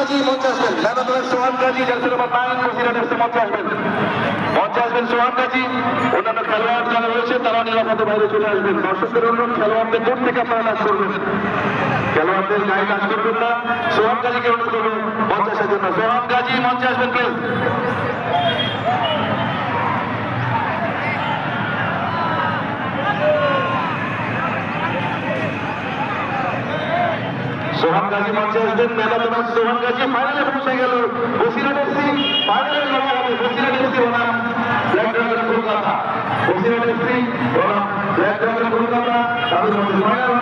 গাজী মঞ্চে আসবেন। Sohan Gazi jersey number 9 Basirhat FC মঞ্চে আসবেন। মঞ্চে আসবেন সোহান গাজী। অন্যান্য খেলোয়াড় যারা রয়েছে তারা নিরাপদে বাইরে চলে আসবেন। দর্শকদের অনুরোধ, খেলোয়াড়দের দূর থেকে আপনারা নাচ করবেন, খেলোয়াড়দের গায়ে নাচ করবেন না। সোহান গাজীকে অনুরোধ করবেন মঞ্চে আসার জন্য। সোহান গাজী মঞ্চে আসবেন প্লিজ। সোহান গাজী মঞ্চে আসবেন। মেলা তোমার সোহান গাজী ফাইনালে পৌঁছে গেল। বসিরহাট এফসি ফাইনালে লড়াই হবে। বসিরহাট এফসি বনাম black dragon Kolkata. Basirhat FC বনাম ব্ল্যাক ড্রাগন কলকাতা। তাদের মধ্যে ফাইনাল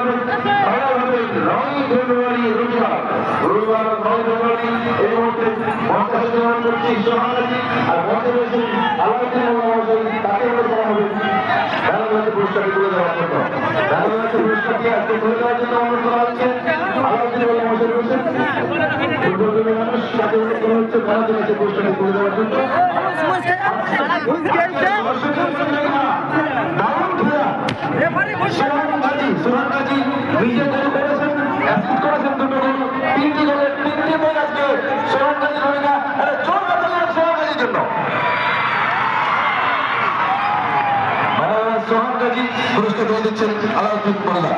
হবে 9 ফেব্রুয়ারি রবিবার 9 ফেব্রুয়ারি। এই মুহূর্তে মঞ্চে আলোচনা করছি সোহান গাজী আর মঞ্চে রয়েছেন আলাউদ্দিন মহাশয়। তাকে করা হবে খেলাধুলাতে পুরস্কারটি তুলে দেওয়ার জন্য। খেলাধুলাতে পুরস্কারটি আজকে তুলে দেওয়ার জন্য অনুরোধ করা হচ্ছে আলাউদ্দিন মহাশয় রয়েছেন। ফুটবল মানুষ তাকে অনুরোধ করা হচ্ছে খেলাধুলাতে পুরস্কারটি তুলে দেওয়ার জন্য। সোহান গাজী নিজে গোল করেছেন, অ্যাসিস্ট করেছেন 2টো গোল, 3টি গোলের 3টি গোল আজকে সোহান গাজী ভূমিকা। জোর বাতালে সোহান গাজীর জন্য। সোহান গাজী পুরস্কার দিয়ে দিচ্ছেন আলাউদ্দিন মোল্লা।